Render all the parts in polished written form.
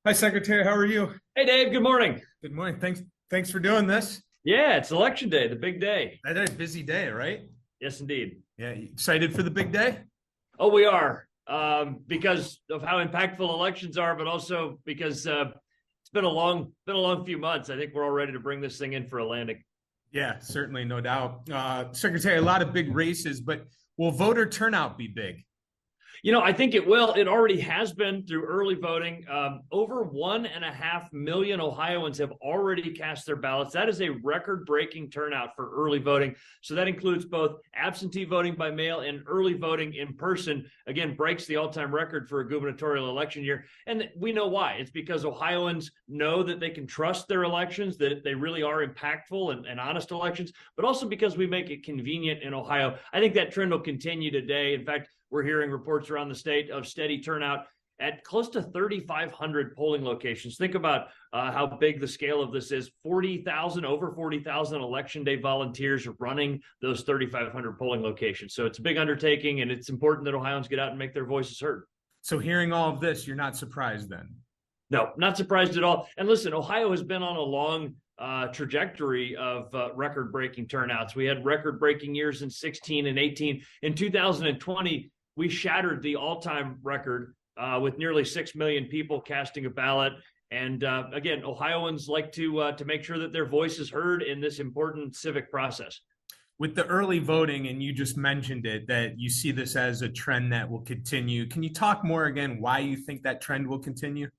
Hi, Secretary. How are you? Hey, Dave, good morning. Good morning. Thanks for doing this. Yeah, it's election day, the big day. I had a busy day, right? Yes, indeed. Yeah, you excited for the big day? Oh, we are because of how impactful elections are, but also because it's been a long few months. I think we're all ready to bring this thing in for a landing. Yeah, certainly, no doubt. Secretary, a lot of big races, but will voter turnout be big? I think it will. It already has been through early voting. Over 1.5 million Ohioans have already cast their ballots. That is a record-breaking turnout for early voting. So that includes both absentee voting by mail and early voting in person. Again, breaks the all-time record for a gubernatorial election year. And we know why. It's because Ohioans know that they can trust their elections, that they really are impactful and honest elections, but also because we make it convenient in Ohio. I think that trend will continue today. In fact, we're hearing reports around the state of steady turnout at close to 3,500 polling locations. Think about how big the scale of this is. Over 40,000 election day volunteers running those 3,500 polling locations. So it's a big undertaking, and it's important that Ohioans get out and make their voices heard. So hearing all of this, you're not surprised then? No, not surprised at all. And listen, Ohio has been on a long trajectory of record-breaking turnouts. We had record-breaking years in 16 and 18. In 2020, we shattered the all-time record with nearly 6 million people casting a ballot. And again, Ohioans like to make sure that their voice is heard in this important civic process. With the early voting, and you just mentioned it, that you see this as a trend that will continue. Can you talk more again why you think that trend will continue?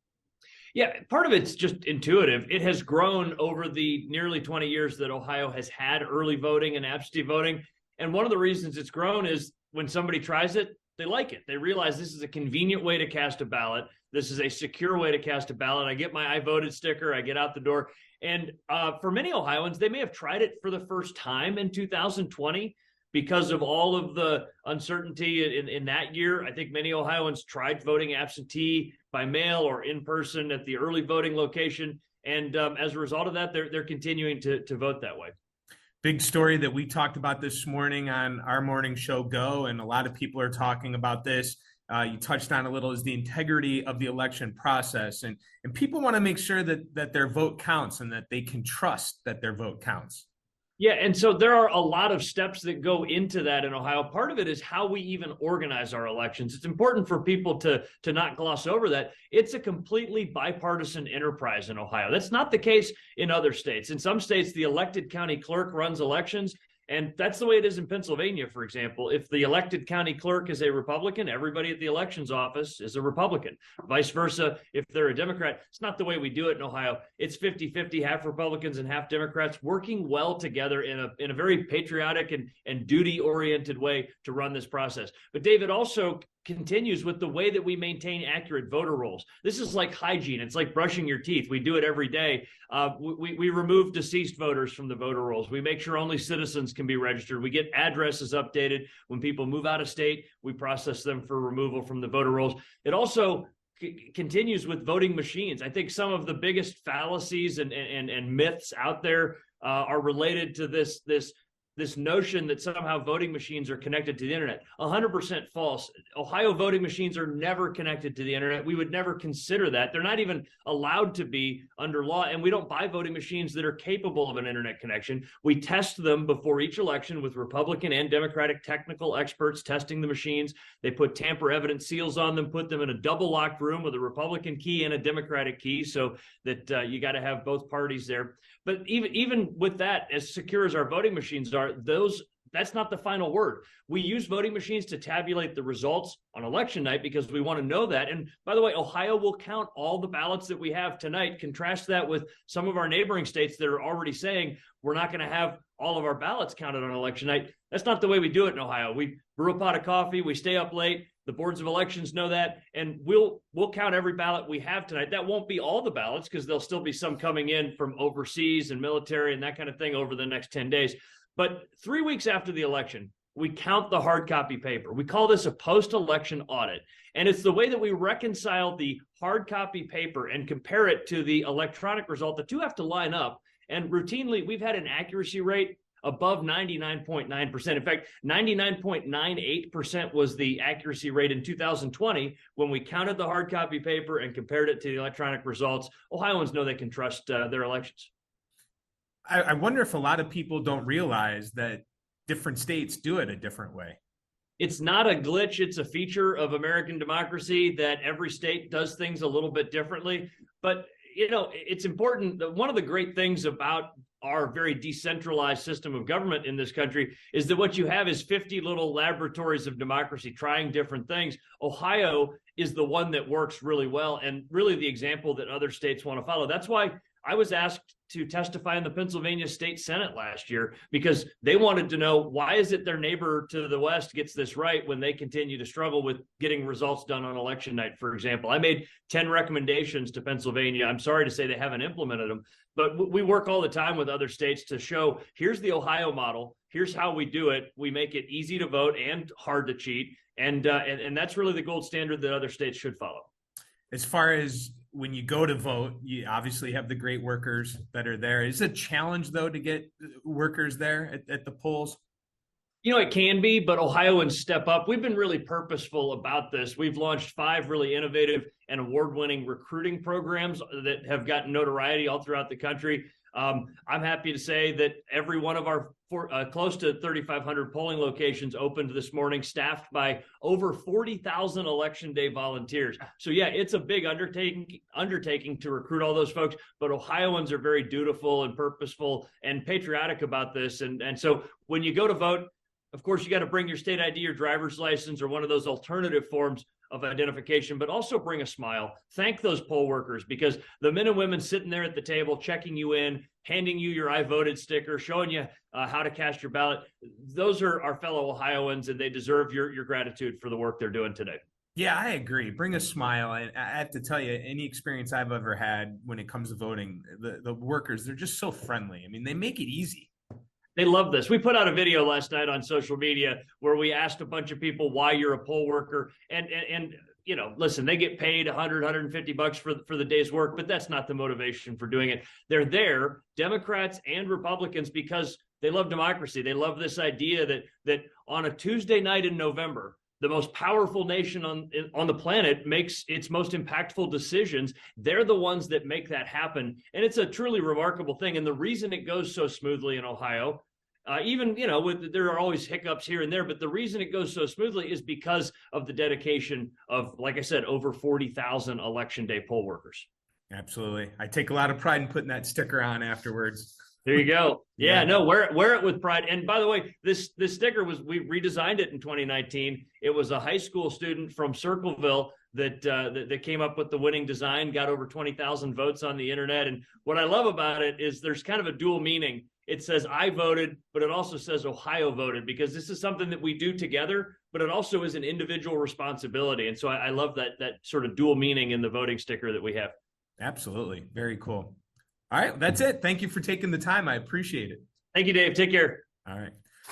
Yeah, part of it's just intuitive. It has grown over the nearly 20 years that Ohio has had early voting and absentee voting. And one of the reasons it's grown is when somebody tries it, they like it. They realize this is a convenient way to cast a ballot. This is a secure way to cast a ballot. I get my I voted sticker. I get out the door. And for many Ohioans, they may have tried it for the first time in 2020 because of all of the uncertainty in that year. I think many Ohioans tried voting absentee by mail or in person at the early voting location. And as a result of that, they're continuing to vote that way. Big story that we talked about this morning on our morning show Go, and a lot of people are talking about this. You touched on a little, is the integrity of the election process, and people want to make sure that their vote counts and that they can trust that their vote counts. Yeah, and so there are a lot of steps that go into that in Ohio. Part of it is how we even organize our elections. It's important for people to not gloss over that. It's a completely bipartisan enterprise in Ohio. That's not the case in other states. In some states, the elected county clerk runs elections, and that's the way it is in Pennsylvania, for example. If the elected county clerk is a Republican, everybody at the elections office is a Republican. Vice versa, if they're a Democrat. It's not the way we do it in Ohio. It's 50-50, half Republicans and half Democrats working well together in a very patriotic and duty-oriented way to run this process. But David also continues with the way that we maintain accurate voter rolls. This is like hygiene. It's like brushing your teeth. We do it every day. We remove deceased voters from the voter rolls. We make sure only citizens can be registered. We get addresses updated. When people move out of state, we process them for removal from the voter rolls. It also continues with voting machines. I think some of the biggest fallacies and myths out there are related to this notion that somehow voting machines are connected to the internet. 100% false. Ohio voting machines are never connected to the internet. We would never consider that. They're not even allowed to be under law, and we don't buy voting machines that are capable of an internet connection. We test them before each election with Republican and Democratic technical experts testing the machines. They put tamper evidence seals on them, put them in a double locked room with a Republican key and a Democratic key, so that you got to have both parties there. But even with that, as secure as our voting machines are, that's not the final word. We use voting machines to tabulate the results on election night because we want to know that. And by the way, Ohio will count all the ballots that we have tonight. Contrast that with some of our neighboring states that are already saying we're not going to have all of our ballots counted on election night. That's not the way we do it in Ohio. We brew a pot of coffee, we stay up late. The boards of elections know that, and we'll count every ballot we have tonight. That won't be all the ballots because there'll still be some coming in from overseas and military and that kind of thing over the next 10 days. But 3 weeks after the election, we count the hard copy paper. We call this a post-election audit. And it's the way that we reconcile the hard copy paper and compare it to the electronic result. The two have to line up. And routinely, we've had an accuracy rate above 99.9%. In fact, 99.98% was the accuracy rate in 2020 when we counted the hard copy paper and compared it to the electronic results. Ohioans know they can trust their elections. I wonder if a lot of people don't realize that different states do it a different way. It's not a glitch. It's a feature of American democracy that every state does things a little bit differently. But, you know, it's important that one of the great things about our very decentralized system of government in this country is that what you have is 50 little laboratories of democracy trying different things. Ohio is the one that works really well and really the example that other states want to follow. That's why I was asked to testify in the Pennsylvania State Senate last year, because they wanted to know, why is it their neighbor to the west gets this right when they continue to struggle with getting results done on election night, for example. I made 10 recommendations to Pennsylvania. I'm sorry to say they haven't implemented them, but we work all the time with other states to show, here's the Ohio model, here's how we do it. We make it easy to vote and hard to cheat. And that's really the gold standard that other states should follow. As far as when you go to vote, you obviously have the great workers that are there. Is it a challenge, though, to get workers there at the polls? You know, it can be, but Ohioans step up. We've been really purposeful about this. We've launched 5 really innovative and award-winning recruiting programs that have gotten notoriety all throughout the country. I'm happy to say that every one of our close to 3,500 polling locations opened this morning, staffed by over 40,000 election day volunteers. So yeah, it's a big undertaking to recruit all those folks, but Ohioans are very dutiful and purposeful and patriotic about this. And so when you go to vote, of course, you got to bring your state ID, your driver's license, or one of those alternative forms of identification, but also bring a smile. Thank those poll workers, because the men and women sitting there at the table, checking you in, handing you your I voted sticker, showing you how to cast your ballot. Those are our fellow Ohioans, and they deserve your gratitude for the work they're doing today. Yeah, I agree. Bring a smile. I have to tell you, any experience I've ever had when it comes to voting, the workers, they're just so friendly. I mean, they make it easy. They love this. We put out a video last night on social media where we asked a bunch of people why you're a poll worker. And you know, listen, they get paid $100-$150 for the day's work, but that's not the motivation for doing it. They're there, Democrats and Republicans, because they love democracy. They love this idea that on a Tuesday night in November, the most powerful nation on the planet makes its most impactful decisions. They're the ones that make that happen. And it's a truly remarkable thing. And the reason it goes so smoothly in Ohio, even, you know, there are always hiccups here and there, but the reason it goes so smoothly is because of the dedication of, like I said, over 40,000 election day poll workers. Absolutely. I take a lot of pride in putting that sticker on afterwards. There you go. Yeah, no, wear it with pride. And by the way, this sticker we redesigned it in 2019. It was a high school student from Circleville that came up with the winning design, got over 20,000 votes on the internet. And what I love about it is there's kind of a dual meaning. It says I voted, but it also says Ohio voted, because this is something that we do together, but it also is an individual responsibility. And so I love that sort of dual meaning in the voting sticker that we have. Absolutely. Very cool. All right, that's it. Thank you for taking the time. I appreciate it. Thank you, Dave. Take care. All right.